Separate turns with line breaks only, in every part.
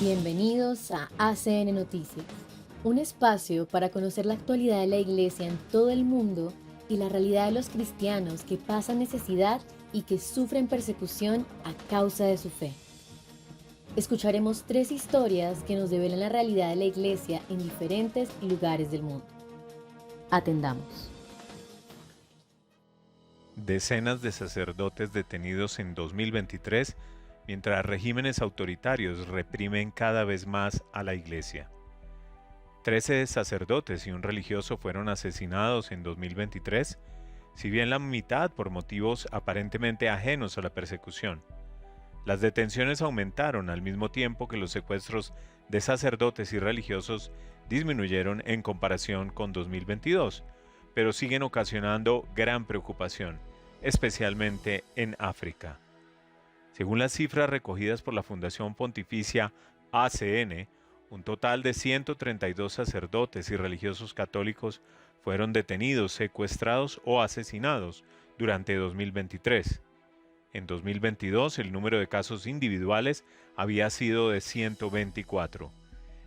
Bienvenidos a ACN Noticias, un espacio para conocer la actualidad de la Iglesia en todo el mundo y la realidad de los cristianos que pasan necesidad y que sufren persecución a causa de su fe. Escucharemos 3 historias que nos develan la realidad de la Iglesia en diferentes lugares del mundo. Atendamos.
Decenas de sacerdotes detenidos en 2023 mientras regímenes autoritarios reprimen cada vez más a la Iglesia. 13 sacerdotes y un religioso fueron asesinados en 2023, si bien la mitad por motivos aparentemente ajenos a la persecución. Las detenciones aumentaron al mismo tiempo que los secuestros de sacerdotes y religiosos disminuyeron en comparación con 2022, pero siguen ocasionando gran preocupación, especialmente en África. Según las cifras recogidas por la Fundación Pontificia ACN, un total de 132 sacerdotes y religiosos católicos fueron detenidos, secuestrados o asesinados durante 2023. En 2022, el número de casos individuales había sido de 124.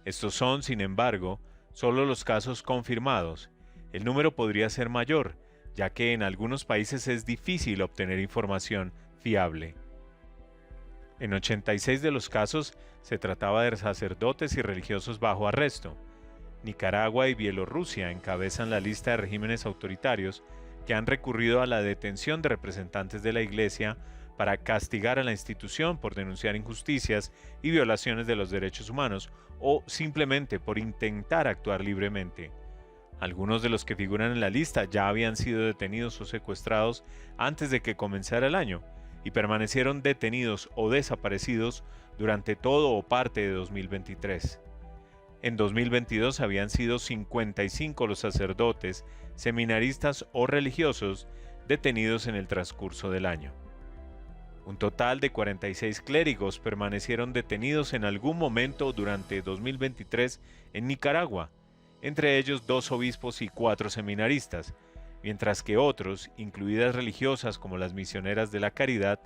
Estos son, sin embargo, solo los casos confirmados. El número podría ser mayor, ya que en algunos países es difícil obtener información fiable. En 86 de los casos se trataba de sacerdotes y religiosos bajo arresto. Nicaragua y Bielorrusia encabezan la lista de regímenes autoritarios que han recurrido a la detención de representantes de la Iglesia para castigar a la institución por denunciar injusticias y violaciones de los derechos humanos o simplemente por intentar actuar libremente. Algunos de los que figuran en la lista ya habían sido detenidos o secuestrados antes de que comenzara el año y permanecieron detenidos o desaparecidos durante todo o parte de 2023. En 2022 habían sido 55 los sacerdotes, seminaristas o religiosos detenidos en el transcurso del año. Un total de 46 clérigos permanecieron detenidos en algún momento durante 2023 en Nicaragua, entre ellos 2 obispos y 4 seminaristas, mientras que otros, incluidas religiosas como las misioneras de la caridad,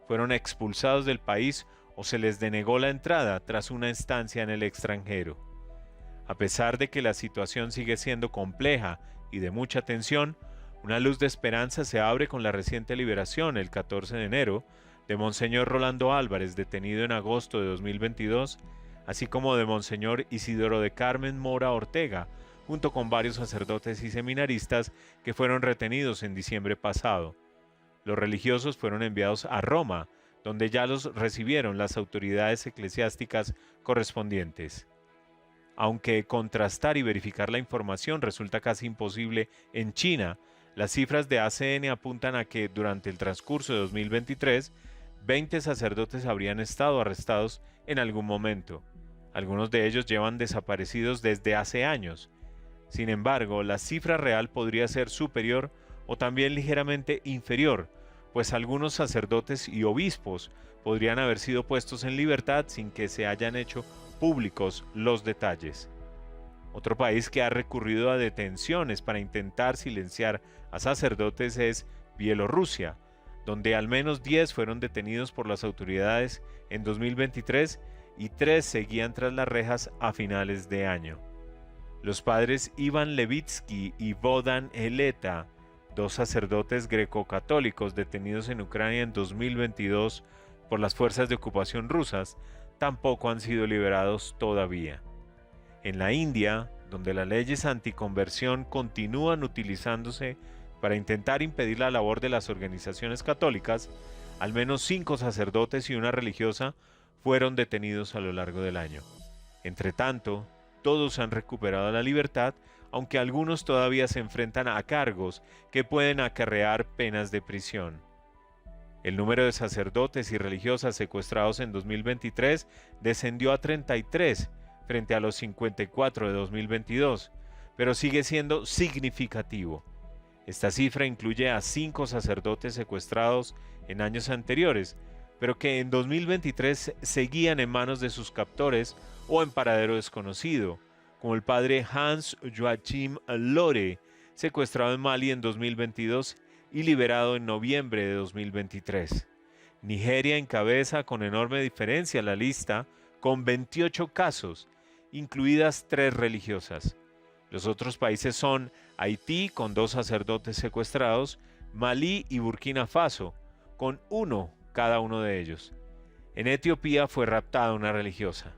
fueron expulsados del país o se les denegó la entrada tras una estancia en el extranjero. A pesar de que la situación sigue siendo compleja y de mucha tensión, una luz de esperanza se abre con la reciente liberación, el 14 de enero, de Monseñor Rolando Álvarez, detenido en agosto de 2022, así como de Monseñor Isidoro de Carmen Mora Ortega, junto con varios sacerdotes y seminaristas que fueron retenidos en diciembre pasado. Los religiosos fueron enviados a Roma, donde ya los recibieron las autoridades eclesiásticas correspondientes. Aunque contrastar y verificar la información resulta casi imposible en China, las cifras de ACN apuntan a que durante el transcurso de 2023, 20 sacerdotes habrían estado arrestados en algún momento. Algunos de ellos llevan desaparecidos desde hace años. Sin embargo, la cifra real podría ser superior o también ligeramente inferior, pues algunos sacerdotes y obispos podrían haber sido puestos en libertad sin que se hayan hecho públicos los detalles. Otro país que ha recurrido a detenciones para intentar silenciar a sacerdotes es Bielorrusia, donde al menos 10 fueron detenidos por las autoridades en 2023 y 3 seguían tras las rejas a finales de año. Los padres Ivan Levitsky y Bohdan Heleta, 2 sacerdotes greco-católicos detenidos en Ucrania en 2022 por las fuerzas de ocupación rusas, tampoco han sido liberados todavía. En la India, donde las leyes anticonversión continúan utilizándose para intentar impedir la labor de las organizaciones católicas, al menos 5 sacerdotes y una religiosa fueron detenidos a lo largo del año. Entre tanto, todos han recuperado la libertad, aunque algunos todavía se enfrentan a cargos que pueden acarrear penas de prisión. El número de sacerdotes y religiosas secuestrados en 2023 descendió a 33 frente a los 54 de 2022, pero sigue siendo significativo. Esta cifra incluye a 5 sacerdotes secuestrados en años anteriores, pero que en 2023 seguían en manos de sus captores o en paradero desconocido, como el padre Hans Joachim Lore, secuestrado en Mali en 2022 y liberado en noviembre de 2023. Nigeria encabeza con enorme diferencia la lista, con 28 casos, incluidas 3 religiosas. Los otros países son Haití, con 2 sacerdotes secuestrados, Malí y Burkina Faso, con 1 cada uno de ellos. En Etiopía fue raptada una religiosa.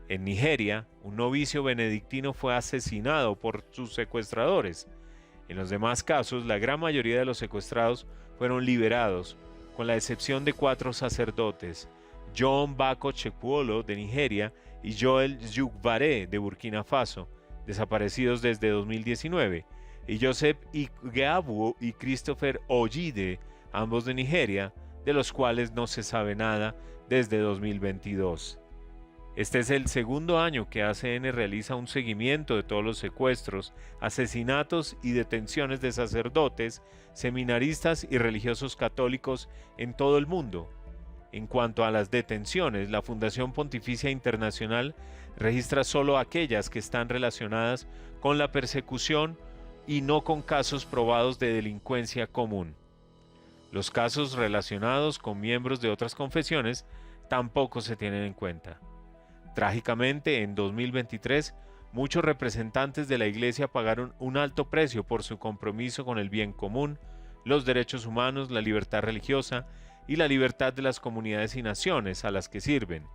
En Nigeria, un novicio benedictino fue asesinado por sus secuestradores. En los demás casos, la gran mayoría de los secuestrados fueron liberados, con la excepción de 4 sacerdotes, John Bako Chekwolo de Nigeria y Joel Yugbare de Burkina Faso, desaparecidos desde 2019, y Joseph Igbeabu y Christopher Oyide, ambos de Nigeria, de los cuales no se sabe nada desde 2022. Este es el segundo año que ACN realiza un seguimiento de todos los secuestros, asesinatos y detenciones de sacerdotes, seminaristas y religiosos católicos en todo el mundo. En cuanto a las detenciones, la Fundación Pontificia Internacional registra solo aquellas que están relacionadas con la persecución y no con casos probados de delincuencia común. Los casos relacionados con miembros de otras confesiones tampoco se tienen en cuenta. Trágicamente, en 2023, muchos representantes de la Iglesia pagaron un alto precio por su compromiso con el bien común, los derechos humanos, la libertad religiosa y la libertad de las comunidades y naciones a las que sirven.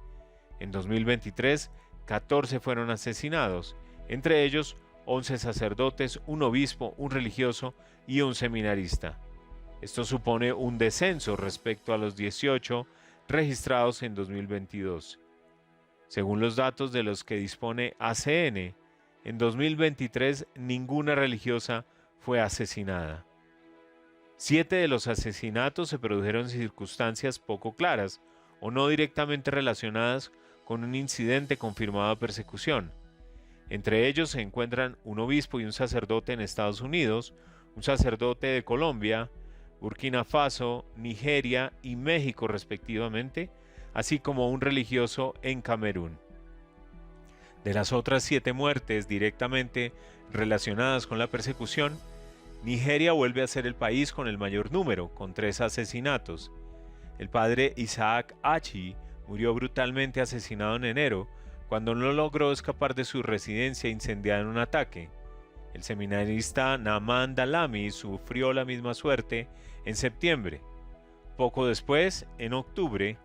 En 2023, 14 fueron asesinados, entre ellos 11 sacerdotes, un obispo, un religioso y un seminarista. Esto supone un descenso respecto a los 18 registrados en 2022. Según los datos de los que dispone ACN, en 2023 ninguna religiosa fue asesinada. 7 de los asesinatos se produjeron en circunstancias poco claras o no directamente relacionadas con un incidente confirmado de persecución. Entre ellos se encuentran un obispo y un sacerdote en Estados Unidos, un sacerdote de Colombia, Burkina Faso, Nigeria y México respectivamente, así como un religioso en Camerún. De las otras 7 muertes directamente relacionadas con la persecución, Nigeria vuelve a ser el país con el mayor número, con 3 asesinatos. El padre Isaac Achi murió brutalmente asesinado en enero, cuando no logró escapar de su residencia incendiada en un ataque. El seminarista Naaman Dalami sufrió la misma suerte en septiembre. Poco después, en octubre,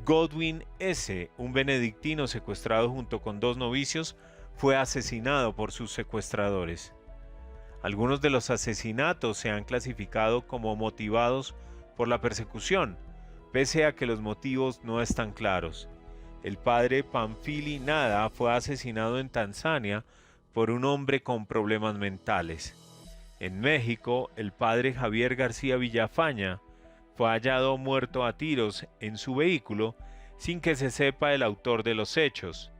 Godwin S., un benedictino secuestrado junto con 2 novicios, fue asesinado por sus secuestradores. Algunos de los asesinatos se han clasificado como motivados por la persecución, pese a que los motivos no están claros. El padre Pamphili Nada fue asesinado en Tanzania por un hombre con problemas mentales. En México, el padre Javier García Villafaña fue hallado muerto a tiros en su vehículo sin que se sepa el autor de los hechos,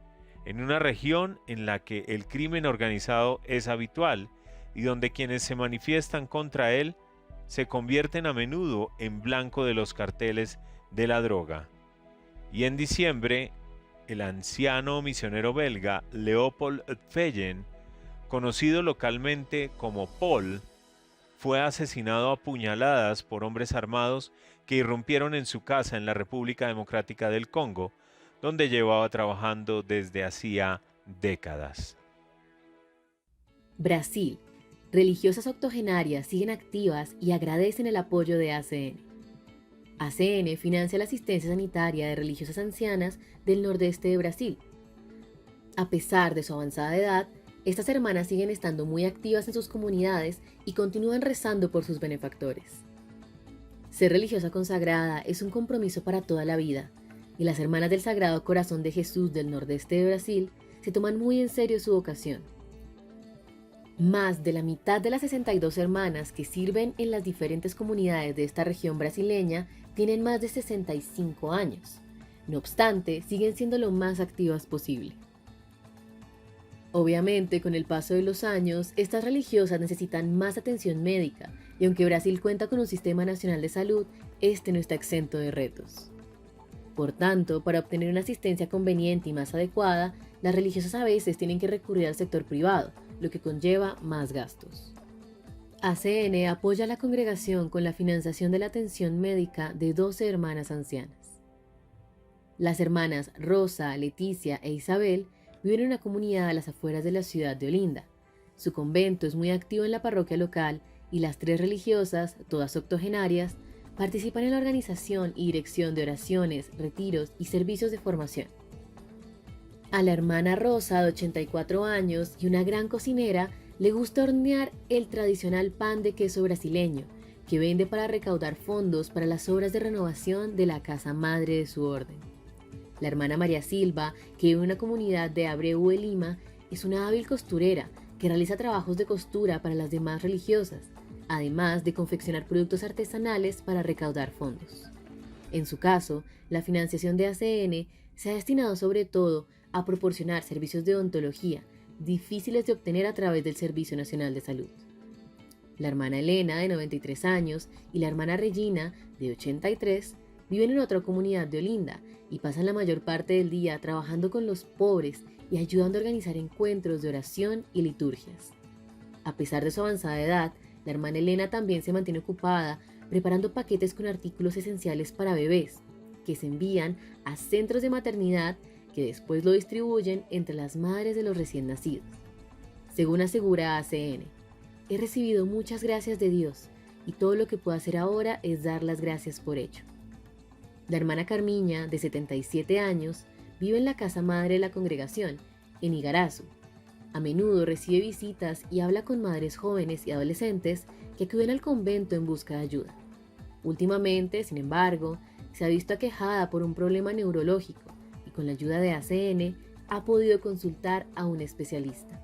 en una región en la que el crimen organizado es habitual y donde quienes se manifiestan contra él se convierten a menudo en blanco de los carteles de la droga. Y en diciembre, el anciano misionero belga Leopold Feyen, conocido localmente como Paul, fue asesinado a puñaladas por hombres armados que irrumpieron en su casa en la República Democrática del Congo, donde llevaba trabajando desde hacía décadas.
Brasil. Religiosas octogenarias siguen activas y agradecen el apoyo de ACN. ACN financia la asistencia sanitaria de religiosas ancianas del nordeste de Brasil. A pesar de su avanzada edad, estas hermanas siguen estando muy activas en sus comunidades y continúan rezando por sus benefactores. Ser religiosa consagrada es un compromiso para toda la vida, y las hermanas del Sagrado Corazón de Jesús del nordeste de Brasil se toman muy en serio su vocación. Más de la mitad de las 62 hermanas que sirven en las diferentes comunidades de esta región brasileña tienen más de 65 años. No obstante, siguen siendo lo más activas posible. Obviamente, con el paso de los años, estas religiosas necesitan más atención médica, y aunque Brasil cuenta con un sistema nacional de salud, este no está exento de retos. Por tanto, para obtener una asistencia conveniente y más adecuada, las religiosas a veces tienen que recurrir al sector privado, lo que conlleva más gastos. ACN apoya a la congregación con la financiación de la atención médica de 12 hermanas ancianas. Las hermanas Rosa, Leticia e Isabel viven en una comunidad a las afueras de la ciudad de Olinda. Su convento es muy activo en la parroquia local y las tres religiosas, todas octogenarias, participan en la organización y dirección de oraciones, retiros y servicios de formación. A la hermana Rosa, de 84 años y una gran cocinera, le gusta hornear el tradicional pan de queso brasileño, que vende para recaudar fondos para las obras de renovación de la casa madre de su orden. La hermana María Silva, que vive en una comunidad de Abreu de Lima, es una hábil costurera que realiza trabajos de costura para las demás religiosas, además de confeccionar productos artesanales para recaudar fondos. En su caso, la financiación de ACN se ha destinado sobre todo a proporcionar servicios de odontología, difíciles de obtener a través del Servicio Nacional de Salud. La hermana Elena, de 93 años, y la hermana Regina, de 83, viven en otra comunidad de Olinda y pasan la mayor parte del día trabajando con los pobres y ayudando a organizar encuentros de oración y liturgias. A pesar de su avanzada edad, la hermana Elena también se mantiene ocupada preparando paquetes con artículos esenciales para bebés, que se envían a centros de maternidad que después lo distribuyen entre las madres de los recién nacidos. Según asegura ACN, he recibido muchas gracias de Dios y todo lo que puedo hacer ahora es dar las gracias por ello. La hermana Carmiña, de 77 años, vive en la casa madre de la congregación, en Igarazu. A menudo recibe visitas y habla con madres jóvenes y adolescentes que acuden al convento en busca de ayuda. Últimamente, sin embargo, se ha visto aquejada por un problema neurológico y con la ayuda de ACN ha podido consultar a un especialista.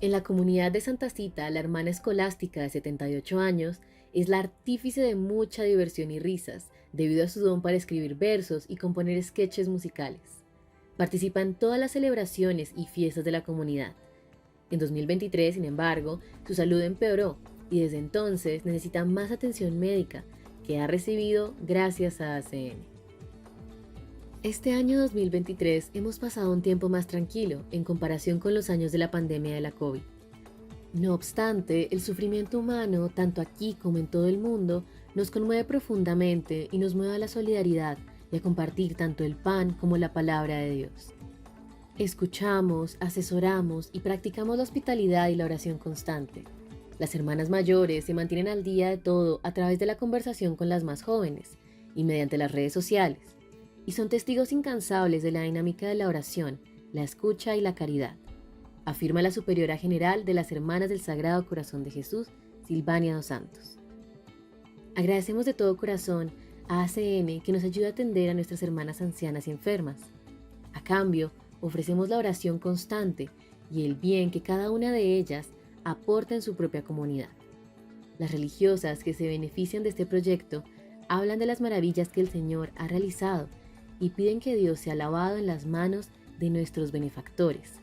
En la comunidad de Santa Cita, la hermana escolástica de 78 años es la artífice de mucha diversión y risas debido a su don para escribir versos y componer sketches musicales. Participa en todas las celebraciones y fiestas de la comunidad. En 2023, sin embargo, su salud empeoró y desde entonces necesita más atención médica que ha recibido gracias a ACN. Este año 2023 hemos pasado un tiempo más tranquilo en comparación con los años de la pandemia de la COVID. No obstante, el sufrimiento humano, tanto aquí como en todo el mundo, nos conmueve profundamente y nos mueve a la solidaridad y a compartir tanto el pan como la palabra de Dios. Escuchamos, asesoramos y practicamos la hospitalidad y la oración constante. Las hermanas mayores se mantienen al día de todo a través de la conversación con las más jóvenes y mediante las redes sociales, y son testigos incansables de la dinámica de la oración, la escucha y la caridad, afirma la superiora general de las Hermanas del Sagrado Corazón de Jesús, Silvania dos Santos. Agradecemos de todo corazón a ACN que nos ayuda a atender a nuestras hermanas ancianas y enfermas. A cambio, ofrecemos la oración constante y el bien que cada una de ellas aporta en su propia comunidad. Las religiosas que se benefician de este proyecto hablan de las maravillas que el Señor ha realizado y piden que Dios sea lavado en las manos de nuestros benefactores,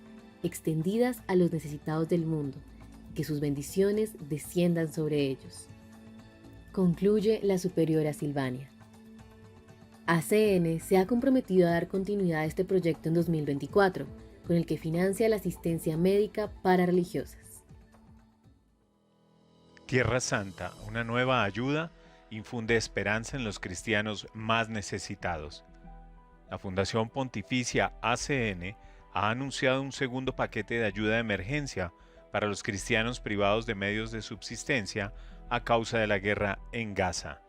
extendidas a los necesitados del mundo, y que sus bendiciones desciendan sobre ellos. Concluye la superiora Silvania. ACN se ha comprometido a dar continuidad a este proyecto en 2024, con el que financia la asistencia médica para religiosas.
Tierra Santa, una nueva ayuda, infunde esperanza en los cristianos más necesitados. La Fundación Pontificia ACN ha anunciado un segundo paquete de ayuda de emergencia para los cristianos privados de medios de subsistencia a causa de la guerra en Gaza.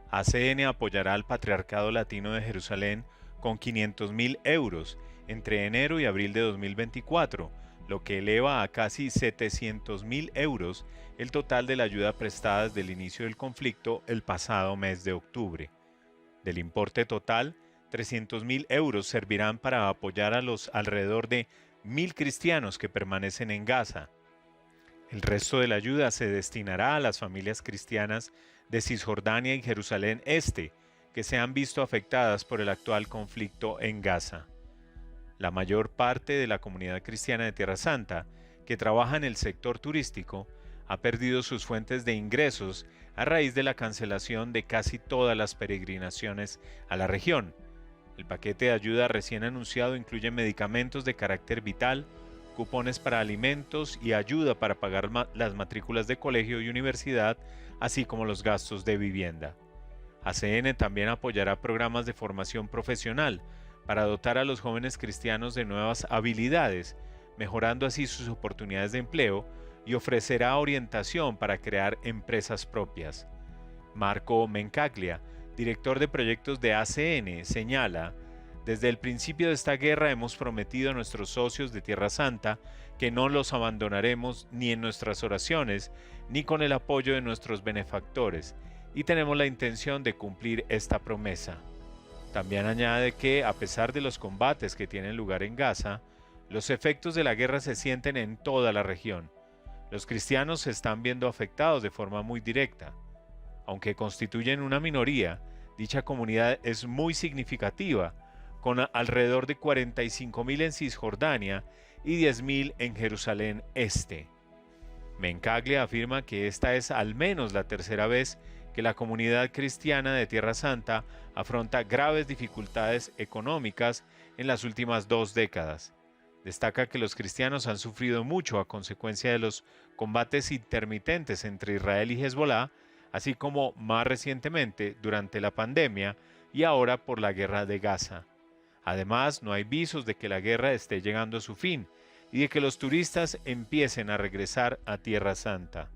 ACN apoyará al Patriarcado Latino de Jerusalén con 500.000 euros entre enero y abril de 2024, lo que eleva a casi 700.000 euros el total de la ayuda prestada desde el inicio del conflicto el pasado mes de octubre. Del importe total, 300.000 euros servirán para apoyar a los alrededor de 1.000 cristianos que permanecen en Gaza. El resto de la ayuda se destinará a las familias cristianas de Cisjordania y Jerusalén Este, que se han visto afectadas por el actual conflicto en Gaza. La mayor parte de la comunidad cristiana de Tierra Santa, que trabaja en el sector turístico, ha perdido sus fuentes de ingresos a raíz de la cancelación de casi todas las peregrinaciones a la región. El paquete de ayuda recién anunciado incluye medicamentos de carácter vital, cupones para alimentos y ayuda para pagar las matrículas de colegio y universidad, así como los gastos de vivienda. ACN también apoyará programas de formación profesional para dotar a los jóvenes cristianos de nuevas habilidades, mejorando así sus oportunidades de empleo, y ofrecerá orientación para crear empresas propias. Marco Mencaglia, director de proyectos de ACN, señala: desde el principio de esta guerra hemos prometido a nuestros socios de Tierra Santa que no los abandonaremos ni en nuestras oraciones, ni con el apoyo de nuestros benefactores, y tenemos la intención de cumplir esta promesa. También añade que, a pesar de los combates que tienen lugar en Gaza, los efectos de la guerra se sienten en toda la región. Los cristianos se están viendo afectados de forma muy directa. Aunque constituyen una minoría, dicha comunidad es muy significativa, con alrededor de 45.000 en Cisjordania y 10.000 en Jerusalén Este. Mencaglia afirma que esta es al menos la tercera vez que la comunidad cristiana de Tierra Santa afronta graves dificultades económicas en las últimas 2 décadas. Destaca que los cristianos han sufrido mucho a consecuencia de los combates intermitentes entre Israel y Hezbolá, así como más recientemente durante la pandemia y ahora por la guerra de Gaza. Además, no hay visos de que la guerra esté llegando a su fin y de que los turistas empiecen a regresar a Tierra Santa.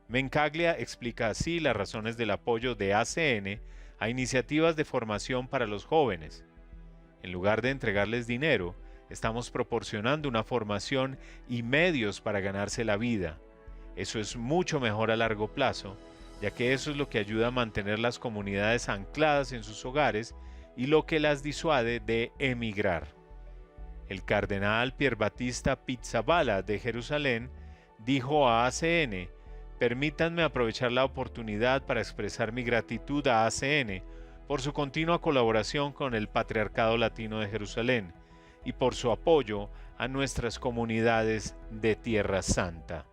Mencaglia explica así las razones del apoyo de ACN a iniciativas de formación para los jóvenes. En lugar de entregarles dinero, estamos proporcionando una formación y medios para ganarse la vida. Eso es mucho mejor a largo plazo, ya que eso es lo que ayuda a mantener las comunidades ancladas en sus hogares y lo que las disuade de emigrar. El cardenal Pierbattista Pizzaballa de Jerusalén dijo a ACN: permítanme aprovechar la oportunidad para expresar mi gratitud a ACN por su continua colaboración con el Patriarcado Latino de Jerusalén y por su apoyo a nuestras comunidades de Tierra Santa.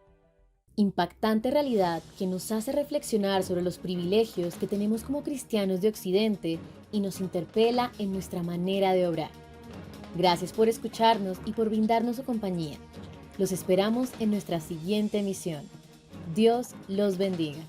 Impactante realidad que nos hace reflexionar sobre los privilegios que tenemos como cristianos de Occidente y nos interpela en nuestra manera de obrar. Gracias por escucharnos y por brindarnos su compañía. Los esperamos en nuestra siguiente emisión. Dios los bendiga.